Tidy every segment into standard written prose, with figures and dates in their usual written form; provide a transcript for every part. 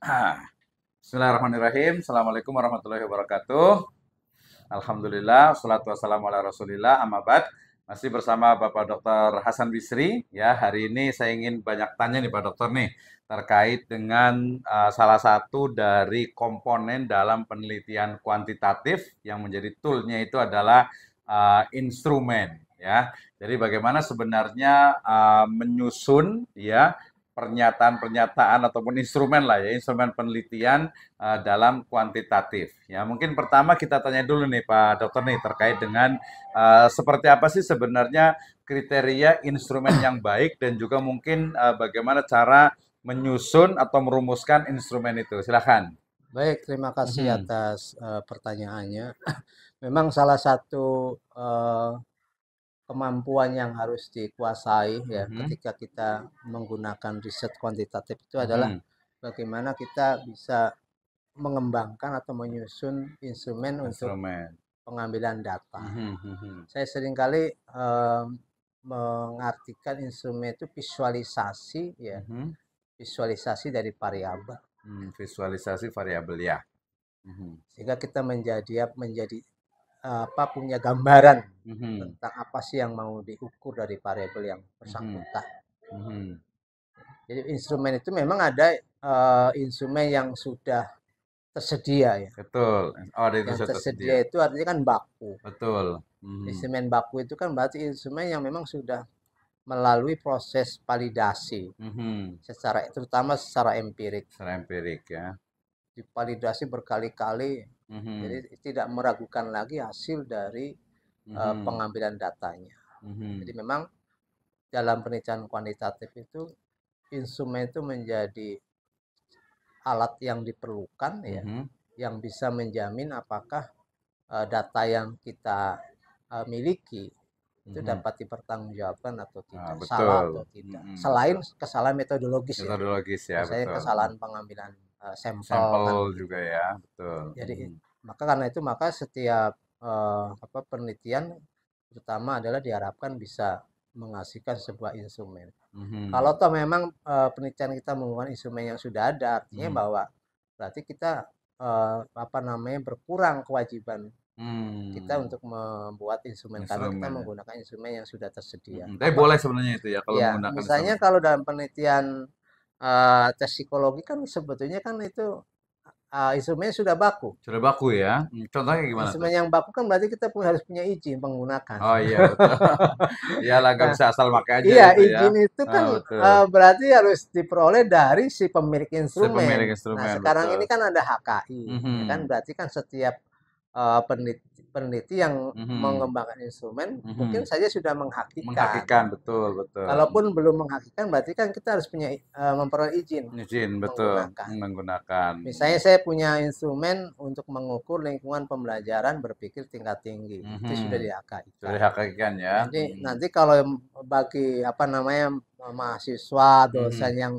Ah, Bismillahirrahmanirrahim. Assalamualaikum warahmatullahi wabarakatuh. Alhamdulillah, salatu wassalamu ala rasulillah, amma ba'd. Masih bersama Bapak Dr. Hasan Bisri. Ya, hari ini saya ingin banyak tanya nih Pak Dokter nih, terkait dengan salah satu dari komponen dalam penelitian kuantitatif yang menjadi toolnya itu adalah instrumen. Ya, jadi bagaimana sebenarnya menyusun ya pernyataan-pernyataan ataupun instrumen lah ya, instrumen penelitian dalam kuantitatif. Ya, mungkin pertama kita tanya dulu nih Pak Dokter nih terkait dengan seperti apa sih sebenarnya kriteria instrumen yang baik dan juga mungkin bagaimana cara menyusun atau merumuskan instrumen itu. Silakan. Baik, terima kasih Mhm, atas pertanyaannya. Memang salah satu kemampuan yang harus dikuasai ya mhm, ketika kita menggunakan riset kuantitatif itu adalah mhm. bagaimana kita bisa mengembangkan atau menyusun instrumen untuk Instrumen. pengambilan data. Mhm, mhm, Saya seringkali mengartikan instrumen itu visualisasi ya, mhm. visualisasi dari variabel. Visualisasi variabel ya. Mhm, Sehingga kita menjadi apa punya gambaran mhm, tentang apa sih yang mau diukur dari variabel yang mhm, bersangkutan. mhm. Jadi instrumen itu memang ada instrumen yang sudah tersedia ya. Betul. Oh, ada itu Yang sudah tersedia tersedia. itu artinya kan baku. Betul. Mhm. Instrumen baku itu kan berarti instrumen yang memang sudah melalui proses validasi Mhm. secara terutama secara empirik. Secara empirik ya. Divalidasi berkali-kali jadi Mhm, tidak meragukan lagi hasil dari mhm, pengambilan datanya. Jadi mhm, memang dalam penelitian kuantitatif itu instrumen itu menjadi alat yang diperlukan ya, mhm, yang bisa menjamin apakah data yang kita miliki itu mhm. dapat dipertanggungjawabkan atau Ah, tidak, salah betul. atau tidak. Mhm, Selain betul. kesalahan metodologis ya, Metodologis ya, misalnya betul. kesalahan pengambilan sampel kan Sampel begitu. juga ya, betul. Jadi Mhm, maka karena itu maka setiap apa penelitian terutama adalah diharapkan bisa menghasilkan sebuah instrumen. Kalau mhm, toh memang penelitian kita menggunakan instrumen yang sudah ada, artinya mhm. bahwa berarti kita apa namanya berkurang kewajiban kita Hmm, untuk membuat instrumen karena kita instrumen ya. menggunakan instrumen yang sudah tersedia. Mhm. Tapi Apa? boleh sebenarnya itu ya kalau Ya, menggunakan misalnya instrumen. kalau dalam penelitian tes psikologi kan sebetulnya kan itu instrumennya sudah baku. Sudah baku ya. Contohnya gimana tuh? Instrumen yang baku kan berarti kita harus punya izin penggunakan. Oh iya betul. Iyalah nggak Nah, bisa asal pakai aja iya, gitu ya. izin itu kan Ah, betul. berarti harus diperoleh dari si pemilik Si instrumen. pemilik Nah, instrumen sekarang betul. ini kan ada HKI, ya kan? Mhm, Berarti kan setiap peneliti, peneliti yang mhm, mengembangkan instrumen mungkin mhm. saja sudah menghakikan. Menghakikan betul betul. Kalaupun belum menghakikan, berarti kan kita harus punya memperoleh izin Izin betul menggunakan. menggunakan. Misalnya saya punya instrumen untuk mengukur lingkungan pembelajaran berpikir tingkat tinggi. Itu sudah Mhm. Sudah dihakikan. dihakikan ya. Jadi Mhm. nanti kalau bagi apa namanya mahasiswa, dosen Mhm. yang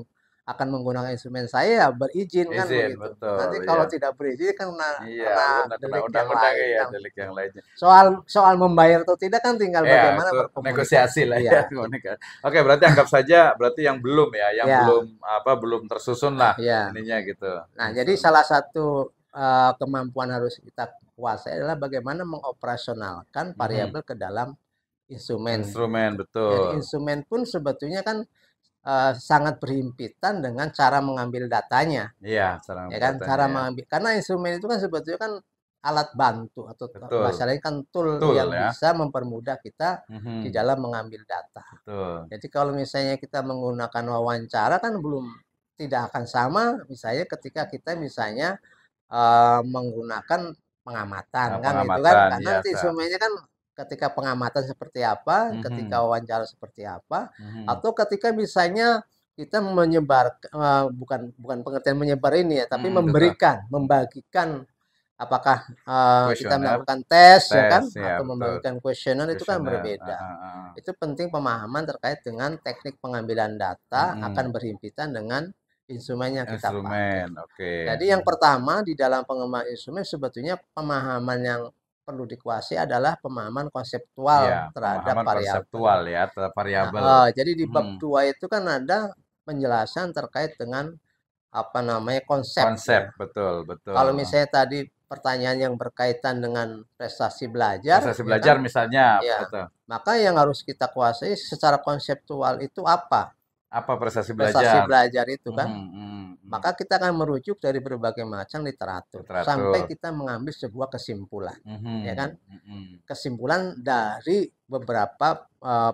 akan menggunakan instrumen saya ya berizin kan Izin begitu. betul Nanti ya. kalau tidak berizin kan Iya, kena benar kena delik yang undang-undang lain ya, kan delik begitu. yang lainnya. Soal soal membayar atau tidak kan tinggal Ya, bagaimana itu negosiasi berkomunikasi. lah ya, Iya, komunikasi. Oke, berarti anggap saja berarti yang belum ya, yang belum ya, apa belum tersusun lah ya. ininya gitu. Nah, jadi Instrumen. salah satu kemampuan harus kita kuasai adalah bagaimana mengoperasionalkan Mhm. variabel ke dalam instrumen Instrumen gitu. Jadi betul. instrumen pun sebetulnya kan sangat berhimpitan dengan cara mengambil datanya, Iya, cara ya ngambil kan? datanya Cara ya. mengambil karena instrumen itu kan sebetulnya kan alat bantu atau bahasa Betul. lain kan tool yang Betul ya. bisa mempermudah kita di Mhm. dalam mengambil data. Betul. Jadi kalau misalnya kita menggunakan wawancara kan belum tidak akan sama misalnya ketika kita misalnya menggunakan pengamatan kan itu kan Pengamatan karena ya, nanti instrumennya kan ketika pengamatan seperti apa, ketika Mhm. wawancara seperti apa, Mhm. atau ketika misalnya kita menyebar bukan bukan pengertian menyebar ini ya, tapi Mhm, betul. memberikan, membagikan apakah kita Kuesioner, melakukan tes ya kan tes, ya atau betul. membagikan kuesioner itu kan Kuesioner, berbeda. heeh, heeh. Itu penting pemahaman terkait dengan teknik pengambilan data akan Mhm. berhimpitan dengan instrumen yang kita pakai. Instrumen, oke. Jadi yang pertama di dalam pengembangan instrumen sebetulnya pemahaman yang perlu dikuasai adalah pemahaman konseptual Iya, terhadap pemahaman variabel. konseptual ya, terhadap variabel. Jadi di bab Mhm. 2 itu kan ada penjelasan terkait dengan apa namanya konsep Konsep, ya. betul, betul. Kalau misalnya tadi pertanyaan yang berkaitan dengan prestasi belajar, Prestasi ya belajar kan? misalnya, Ya, betul. maka yang harus kita kuasai secara konseptual itu apa? Apa prestasi Prestasi belajar? belajar itu kan? Mhm, mhm, mhm. Maka kita akan merujuk dari berbagai macam literatur sampai Literatur. kita mengambil sebuah kesimpulan, ya kan? Mhm, mhm. Kesimpulan dari beberapa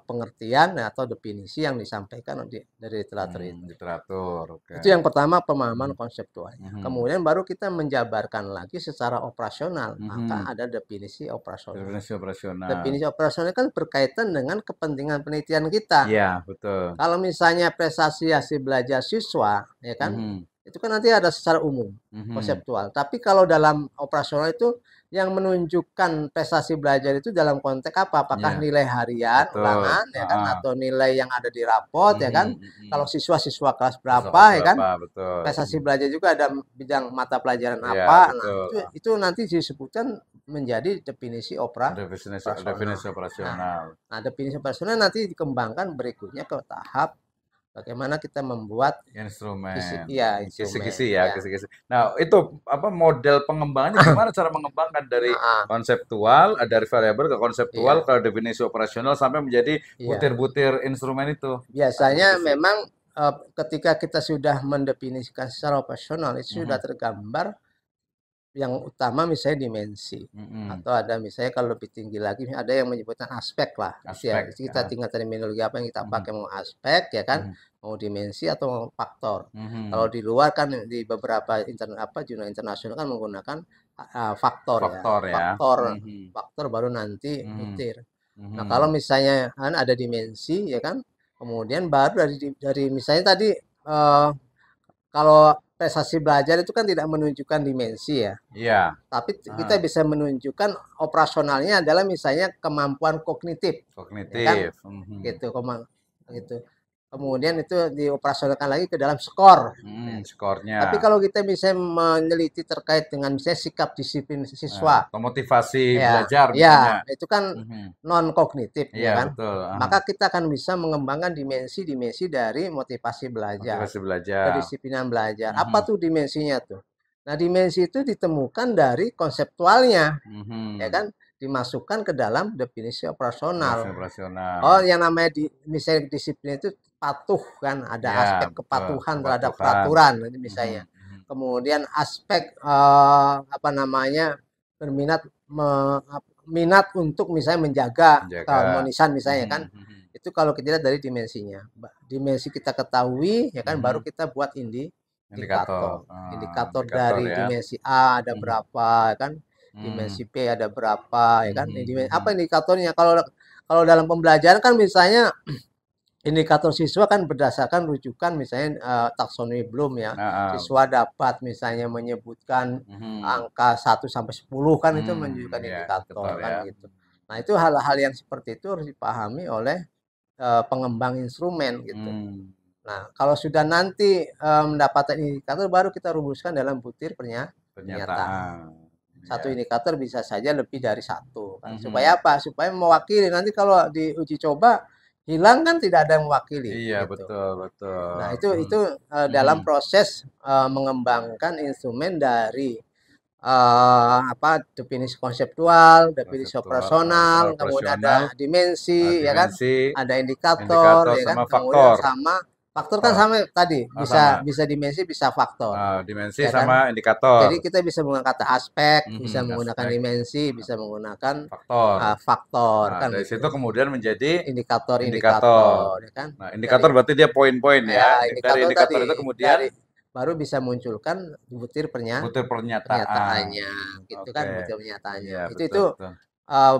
pengertian atau definisi yang disampaikan dari literatur itu. Literatur, oke. Itu yang pertama pemahaman Mhm, konseptualnya. mhm, Kemudian baru kita menjabarkan lagi secara operasional, maka mhm. ada definisi operasional. Definisi operasional. Definisi operasional kan berkaitan dengan kepentingan penelitian kita. Iya, betul. Kalau misalnya prestasi hasil belajar siswa, ya kan, Mhm, itu kan nanti ada secara umum, mhm. konseptual. Tapi kalau dalam operasional itu yang menunjukkan prestasi belajar itu dalam konteks apa? Apakah Iya, nilai harian, betul. ulangan, ya kan, Heeh. atau nilai yang ada di raport, ya kan? Mhm, Kalau mhm. siswa-siswa kelas Siswa kelas berapa, ya kan? berapa, betul. Prestasi belajar juga ada bidang mata pelajaran Iya, apa. Nah, betul. itu nanti disebutkan menjadi definisi Definisi operasional. definisi Nah, operasional. nah definisi operasional nanti dikembangkan berikutnya ke tahap bagaimana kita membuat Instrumen, instrumen, kisi-kisi ya, ya. kisi-kisi. Nah, itu apa model pengembangannya gimana cara mengembangkan dari Nah, konseptual, dari variabel ke konseptual iya, ke definisi operasional sampai menjadi iya. butir-butir instrumen itu, Biasanya kisi-kisi. memang ketika kita sudah mendefinisikan secara operasional itu sudah Mhm, tergambar yang utama misalnya dimensi mhm. atau ada misalnya kalau lebih tinggi lagi ada yang menyebutkan aspek lah itu ya Aspek, kita ya. tinggal terminologi apa yang kita Mhm, pakai mau aspek ya kan mhm, mau dimensi atau mau faktor kalau mhm. di luar kan di beberapa jurnal internasional kan menggunakan faktor ya Faktor ya. faktor Mhm, faktor baru nanti mhm, butir. Nah kalau mhm. misalnya kan ada dimensi ya kan kemudian baru dari misalnya tadi kalau prestasi belajar itu kan tidak menunjukkan dimensi ya Iya. tapi kita Heeh. bisa menunjukkan operasionalnya adalah misalnya kemampuan kognitif, ya kan? Kognitif. Mhm. Gitu, gitu. Kemudian itu dioperasionalkan lagi ke dalam skor. Ya. Tapi Skornya. kalau kita bisa meneliti terkait dengan misalnya sikap disiplin Nah, siswa, atau motivasi ya, belajar misalnya. ya, itu kan Mhm. non kognitif, Iya, ya kan? betul. Aha. Maka kita akan bisa mengembangkan dimensi-dimensi dari motivasi belajar, Motivasi belajar. kedisiplinan belajar. Apa Mhm. tuh dimensinya tuh? Nah, dimensi itu ditemukan dari konseptualnya, ya Mhm. kan? Dimasukkan ke dalam definisi Motivasi operasional. Oh, operasional. yang namanya misalnya disiplin itu patuh kan, ada Iya, aspek betul. kepatuhan terhadap Kepatuhan. peraturan Mhm. misalnya. Mhm. Kemudian aspek apa namanya berminat minat untuk misalnya menjaga Menjaga. keharmonisan misalnya kan. Mhm. Mhm. Itu kalau kita lihat dari dimensinya. Dimensi kita ketahui ya kan baru Mhm. kita buat Indikator. indikator. Ah, Indikator indikator dari ya. dimensi A ada Mhm. berapa ya kan. Mhm. Dimensi B ada berapa ya kan. Mhm. Apa Mhm. indikatornya? Kalau kalau dalam pembelajaran kan misalnya indikator siswa kan berdasarkan rujukan misalnya taksonomi Bloom ya. Nah, Siswa dapat misalnya menyebutkan mhm. angka 1 sampai 10 kan itu menunjukkan Ya, indikator indikator kan ya. gitu. Nah, itu hal-hal yang seperti itu harus dipahami oleh pengembang instrumen gitu. Hmm. Nah, kalau sudah nanti mendapatkan indikator baru kita rumuskan dalam butir pernyataan. Pernyataan. Satu Ya. indikator bisa saja lebih dari satu kan. Supaya Mhm. apa? Supaya mewakili. Nanti kalau di uji coba hilang kan tidak ada yang mewakili Iya, gitu. betul, Nah, betul. itu Mhm. dalam proses mengembangkan instrumen dari apa definisi konseptual, definisi Konseptual, operasional, kemudian ada operasional, dimensi, ya kan? dimensi, Ada indikator, indikator, ya kan? sama Kemudian faktor. sama faktor kan Faktor. sama tadi, Oh, bisa sama. bisa dimensi, bisa faktor, Dimensi ya kan? sama Jadi indikator. kita bisa menggunakan kata aspek, bisa Mhm, menggunakan aspek, dimensi, bisa menggunakan faktor. faktor, Nah, kan dari gitu. situ kemudian menjadi indikator. Indikator-indikator, ya kan? Nah, Dari indikator berarti dia poin-poin ya ya. Dari indikator indikator itu tadi kemudian dari baru bisa munculkan butir butir pernyataan. pernyataannya gitu kan Oke. butir pernyataannya Iya, itu betul, betul. uh,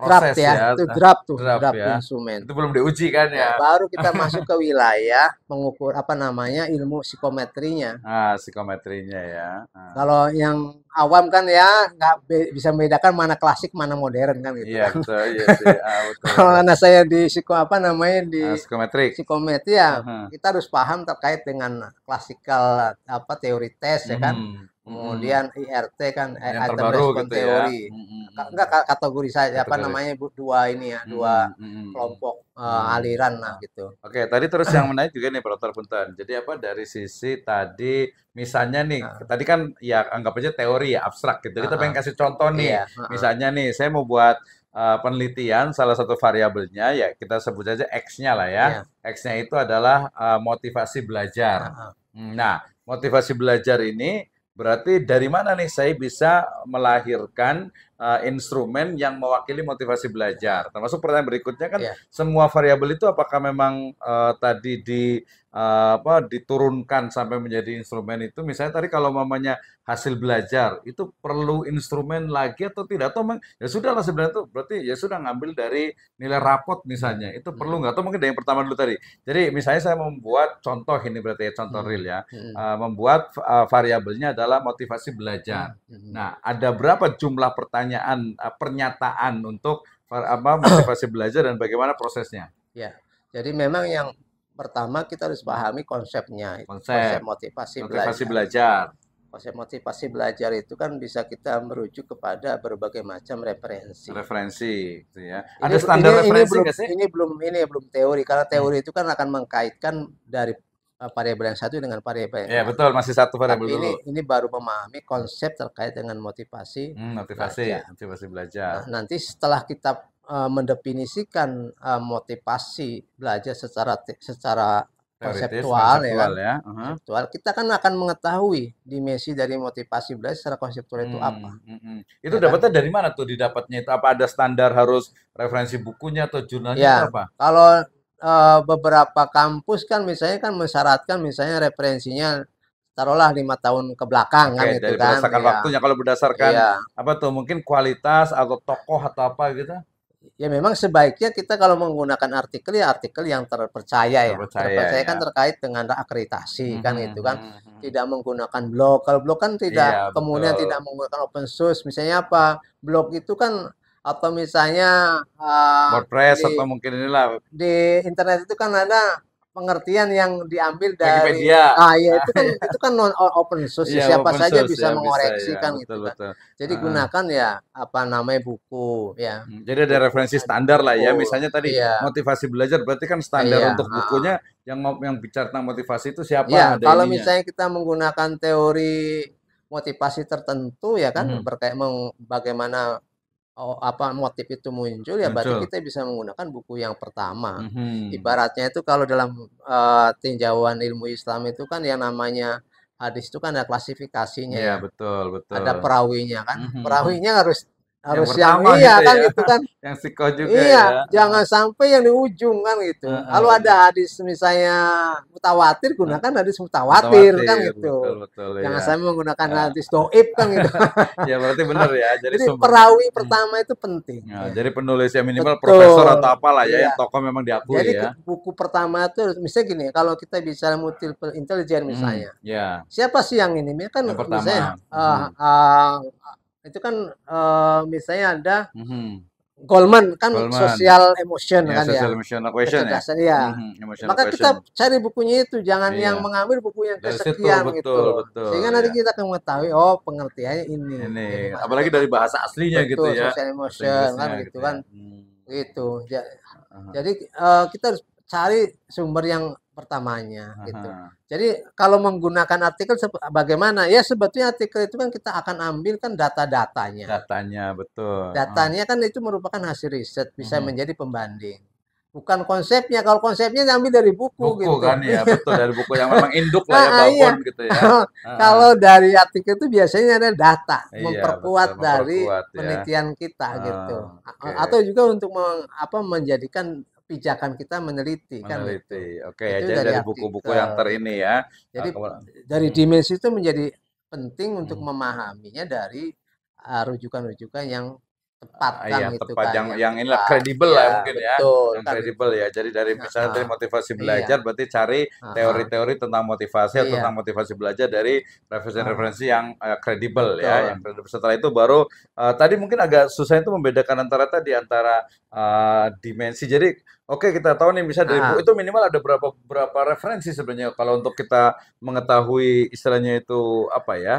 draft Proses ya ya, itu draft tuh draft draft ya. instrumen Itu belum diuji kan ya ya. baru kita masuk ke wilayah mengukur apa namanya ilmu psikometrinya. Psikometrinya ya. Kalau yang awam kan ya nggak bisa membedakan mana klasik mana modern kan gitu Iya kan. betul, iya sih. Betul, Kalau betul. anak saya di apa namanya di Psikometrik. psikometri ya Mhm. kita harus paham terkait dengan klasikal apa teori tes ya kan. Mhm. Mhm. Kemudian IRT kan Yang item terbaru respon gitu ya. teori. Mhm. enggak kategori saja apa Kategori. namanya dua ini ya, dua Hmm. kelompok Hmm. aliran lah gitu. Oke, tadi terus yang menarik juga nih Pak Dokter Punten. Jadi apa dari sisi tadi misalnya nih, Nah, tadi kan ya anggap aja teori ya abstrak gitu. Kita pengen kasih contoh iya, nih. Misalnya nih, saya mau buat penelitian salah satu variabelnya ya kita sebut aja X-nya lah ya. iya, X-nya itu adalah motivasi belajar. Nah, motivasi belajar ini berarti dari mana nih saya bisa melahirkan instrumen yang mewakili motivasi belajar. Termasuk pertanyaan berikutnya kan iya. semua variabel itu apakah memang tadi diturunkan sampai menjadi instrumen itu misalnya tadi kalau mamanya hasil belajar itu perlu instrumen lagi atau tidak atau ya sudah lah sebenarnya itu berarti ya sudah ngambil dari nilai rapot misalnya itu perlu nggak atau mungkin dari yang pertama dulu tadi jadi misalnya saya membuat contoh ini berarti ya contoh real ya membuat variabelnya adalah motivasi belajar. Nah ada berapa jumlah pertanyaan pernyataan untuk motivasi belajar dan bagaimana prosesnya? Ya, jadi memang yang pertama kita harus pahami konsepnya, konsep Konsep motivasi motivasi belajar. belajar, Konsep motivasi belajar itu kan bisa kita merujuk kepada berbagai macam referensi. referensi, gitu ya. Ini Ada standar referensi nggak sih? ini belum teori karena Hmm. teori itu kan akan mengkaitkan dari variabel yang satu dengan variabel yang Ya lain. betul, masih satu variabel Tapi dulu. ini baru memahami konsep terkait dengan motivasi Motivasi, belajar. motivasi belajar. Nah, nanti setelah kita mendefinisikan motivasi belajar secara Teoritis, konseptual ya konseptual kan, ya. konseptual kita kan akan mengetahui dimensi dari motivasi belajar secara konseptual itu apa, Itu ya kan? dapatnya dari mana tuh didapatnya itu? Apa ada standar harus referensi bukunya atau jurnalnya Ya, atau apa? kalau beberapa kampus kan misalnya kan mensyaratkan misalnya referensinya taruhlah 5 tahun ke belakang Oke, kan itu dari kan, berdasarkan ya, waktunya. Kalau berdasarkan iya. apa tuh? Mungkin kualitas atau tokoh atau apa gitu? Ya memang sebaiknya kita kalau menggunakan artikel ya artikel yang terpercaya ya. Terpercaya Terpercaya ya. kan terkait dengan akreditasi kan Mhm, gitu kan. mhm, mhm. Tidak menggunakan blog. Kalau blog kan tidak Iya, kemudian betul. tidak menggunakan open source. Misalnya apa? Blog itu kan atau misalnya WordPress di atau mungkin inilah internet itu kan ada pengertian yang diambil dari Wikipedia. ya itu kan non open source ya Iya, siapa open saja source bisa ya bisa mengoreksi ya, kan betul gitu kan. betul. Jadi Heeh. gunakan ya apa namanya buku ya. Jadi ada Buku referensi standar lah ya. betul. Misalnya tadi Iya. motivasi belajar berarti kan standar Iya, untuk bukunya yang bicara tentang motivasi itu iya, siapa? Ada kalau ininya. misalnya kita menggunakan teori motivasi tertentu ya kan Mhm, berkait bagaimana apa motif itu muncul ya berarti muncul. kita bisa menggunakan buku yang pertama. Mhm. Ibaratnya itu kalau dalam tinjauan ilmu Islam itu kan yang namanya hadis itu kan ada klasifikasinya Iya, ya. betul Ada betul. perawinya kan. Mhm, mhm. Perawinya harus Yang harus yang pertama iya gitu kan ya. gitu kan. Yang sikoh juga Iya, ya. jangan sampai yang di ujung kan gitu. Kalau ada Heeh. hadis misalnya mutawatir, Heeh. gunakan hadis mutawatir kan Mutawatir, gitu. betul betul Jangan ya. sampai menggunakan Eh, hadis doib kan gitu. ya berarti benar ya. Jadi Jadi sumbernya. perawi Hmm. pertama itu penting. Nah, Ya. jadi penulisnya minimal profesor Betul. atau apalah ya Iya. yang tokoh memang diakui Jadi ya. buku pertama itu misalnya gini, kalau kita bicara multiple intelligence misalnya, Ya. siapa sih yang ini? Kan Yang pertama. misalnya Mhm. itu kan misalnya ada Mhm. Goldman kan Goldman. social emotion Ya, kan ya. social emotional question ya. Kecerdasan ya. Emotional Maka question. kita cari bukunya itu, jangan yang Iya. mengambil buku yang Dari situ kesekian gitu betul loh. betul Sehingga nanti ya. kita akan mengetahui oh pengertiannya Ini ini apalagi maksudnya kan. dari bahasa aslinya gitu Betul, ya. social Bahasa emotion kan Inggrisnya gitu gitu ya. kan. Gitu. Aha, Jadi kita harus cari sumber yang pertamanya gitu. aha. Jadi kalau menggunakan artikel bagaimana? Ya sebetulnya artikel itu kan kita akan ambil kan data-datanya. Datanya betul. Datanya kan itu merupakan hasil riset, bisa Mhm. menjadi pembanding. Bukan konsepnya, kalau konsepnya diambil dari buku Buku gitu. kan ya, betul dari buku yang memang induk lah ya, Iya. babon gitu ya. Heeh. Kalau dari artikel itu biasanya ada data, Iya betul memperkuat dari memperkuat ya. penelitian kita gitu. Oke. Atau juga untuk menjadikan pijakan kita meneliti kan gitu. Meneliti. Oke ya, Itu jadi dari dari buku-buku yang artikel terini gitu. ya. Jadi dari Mhm, dimensi itu menjadi penting untuk mhm. memahaminya dari rujukan-rujukan yang tepat kan Iya gitu tepat kan, yang yang inilah tepat. kredibel lah Iya, mungkin ya, betul yang kan kredibel gitu. ya. Jadi dari misalnya dari Heeh. motivasi Iya, belajar berarti cari heeh. teori-teori tentang motivasi atau Iya, tentang motivasi belajar dari heeh. referensi-referensi yang kredibel ya, yang Betul. kredibel. Setelah itu baru tadi mungkin agak susah itu membedakan antara tadi antara dimensi. Jadi oke kita tahu nih bisa dari buku Heeh. itu minimal ada berapa berapa referensi sebenarnya kalau untuk kita mengetahui istilahnya itu apa ya?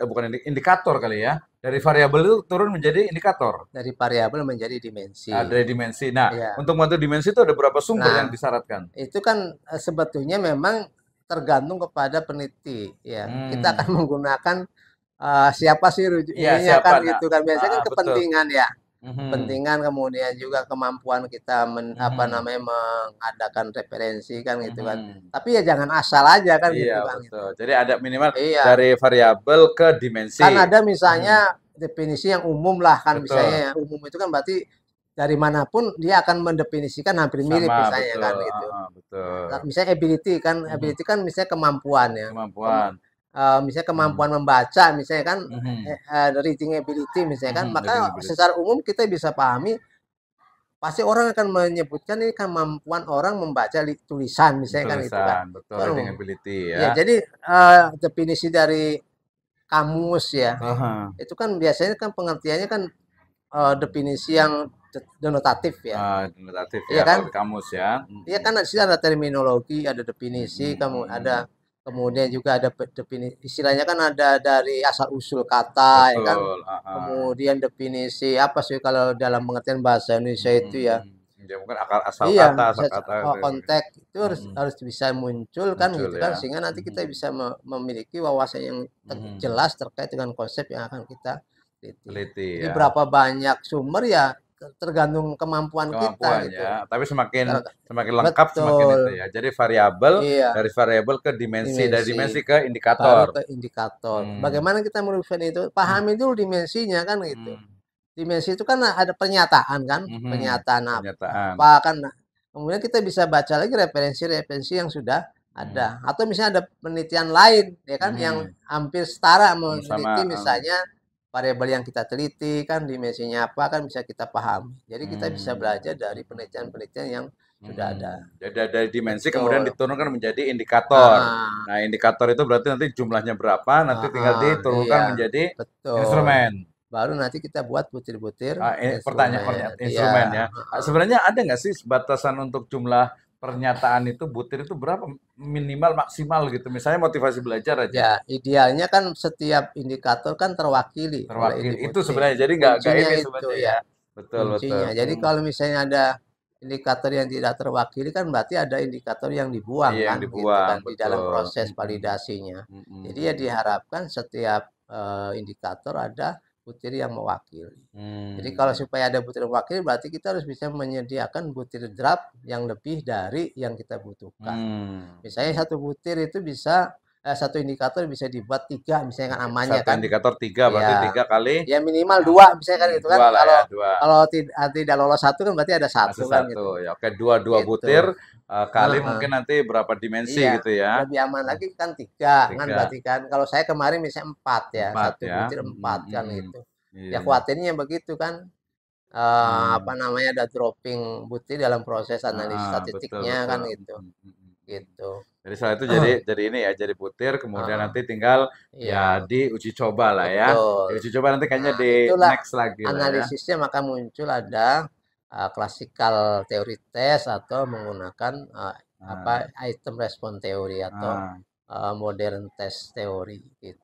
Bukan indikator kali ya. Dari variabel itu turun menjadi indikator. dari variabel menjadi dimensi. Dari dimensi. Nah, Ya. untuk membentuk dimensi itu ada berapa sumber yang Nah, disyaratkan? itu kan sebetulnya memang tergantung kepada peneliti ya. Kita akan Hmm. menggunakan siapa sih Iya, ininya siapa? kan Nah, gitu kan. Biasanya kan betul. kepentingan ya. Mhm. Kepentingan kemudian juga kemampuan kita apa Mhm. namanya mengadakan referensi kan gitu kan. Mhm. Tapi ya jangan asal aja kan Iya, gitu kan betul. gitu. Jadi ada minimal Iya, dari variabel ke dimensi. kan ada Mhm. misalnya definisi yang umum lah kan misalnya Betul. ya. Umum itu kan berarti dari manapun dia akan mendefinisikan hampir mirip Sama, misalnya kan betul. gitu. Betul. Misalnya Mhm. ability kan misalnya kemampuan ya. Kemampuan. Misalnya Mhm. kemampuan membaca misalnya kan Mhm. reading ability misalnya kan, Mhm. maka Reading ability. secara umum kita bisa pahami pasti orang akan menyebutkan ini kemampuan orang membaca tulisan misalnya kan itu kan. Tulisan, betul. Itu kan Reading umum. ability Ya, ya. jadi definisi dari kamus ya, Aha. itu kan biasanya kan pengertiannya kan definisi yang denotatif ya. Denotatif ya Iya kan? kalau di kamus ya. Iya Mhm. kan di sini ada terminologi, ada definisi, Mhm. kamu ada Mhm. kemudian juga ada definisi, istilahnya kan ada dari asal usul kata ya kan. Betul. Aha. Kemudian definisi apa sih kalau dalam pengertian bahasa Indonesia itu ya? Mhm. Ya mungkin Iya, asal kata gitu. konteks itu harus Mhm. harus bisa muncul kan Muncul gitu kan ya. sehingga nanti kita Mhm. bisa memiliki wawasan yang Mhm. jelas terkait dengan konsep yang akan kita teliti. Teliti Jadi ya. berapa banyak sumber ya tergantung kemampuan kita Kemampuan gitu. ya. Tapi semakin Ter- semakin lengkap semakin Betul. itu ya. Jadi variabel Iya, dari variabel ke dimensi, dari dimensi dimensi ke baru indikator. ke indikator. Hmm. Bagaimana kita merumuskan itu? Hmm. Pahami dulu dimensinya kan gitu. Hmm. Dimensi itu kan ada pernyataan kan, Mhm. pernyataan Pernyataan. apa kan. Nah, kemudian kita bisa baca lagi referensi-referensi yang sudah Hmm. ada. Atau misalnya ada penelitian lain ya kan yang Mhm. hampir setara Sama. meneliti misalnya variabel yang kita teliti kan dimensinya apa kan bisa kita pahami. Jadi kita bisa Hmm. belajar dari penelitian-penelitian yang sudah ada. Jadi dari dimensi kemudian Betul. diturunkan menjadi indikator. Ah, Nah, indikator itu berarti nanti jumlahnya berapa, nanti tinggal diturunkan iya, menjadi betul. instrumen. Baru nanti kita buat butir-butir Pertanyaan instrumen. Iya, instrumen ya. heeh. Sebenarnya ada nggak sih batasan untuk jumlah pernyataan itu butir itu berapa minimal maksimal gitu? Misalnya motivasi belajar aja Ya, idealnya kan setiap indikator kan terwakili oleh terwakil ini itu butir. sebenarnya. Jadi nggak Kuncinya ini itu sebenarnya ya, ya. Betul betul. kuncinya. Jadi kalau misalnya ada indikator yang tidak terwakili kan berarti ada indikator yang dibuang Iya yang kan gitu dibuang kan di dalam betul. proses Mm-mm. validasinya. Jadi ya Mm-mm. diharapkan setiap indikator ada butir yang mewakili. Jadi kalau Hmm. supaya ada butir mewakili berarti kita harus bisa menyediakan butir draft yang lebih dari yang kita butuhkan. Hmm. Misalnya satu butir itu bisa satu indikator bisa dibuat tiga misalnya kan amannya Satu kan. indikator tiga berarti Ya, tiga kali ya minimal dua misalnya kan itu kan. dua lah Kalau ya dua. kalau tidak lolos satu kan berarti ada Masih satu kan satu gitu. ya. Oke dua dua Gitu. butir kali Heeh. mungkin nanti berapa dimensi Iya, gitu ya. lebih aman Hmm, lagi kan tiga kan tiga berarti kan. Kalau saya kemarin misalnya empat ya, empat satu ya. butir Mm-mm, empat kan mm-mm. gitu. Iya Ya iya. khawatirnya begitu kan. Apa Hmm. namanya ada dropping butir dalam proses analisis Betul statistiknya kan betul. gitu. Mm-mm. Gitu. Jadi setelah itu jadi ini ya jadi butir kemudian Heeh. nanti tinggal ya Iya, diuji coba lah ya. betul. Diuji coba nanti kayaknya Nah, di itulah next lagi lah ya. analisisnya maka muncul ada klasikal teori tes atau menggunakan apa Nah, item respon teori atau nah. modern test teori gitu.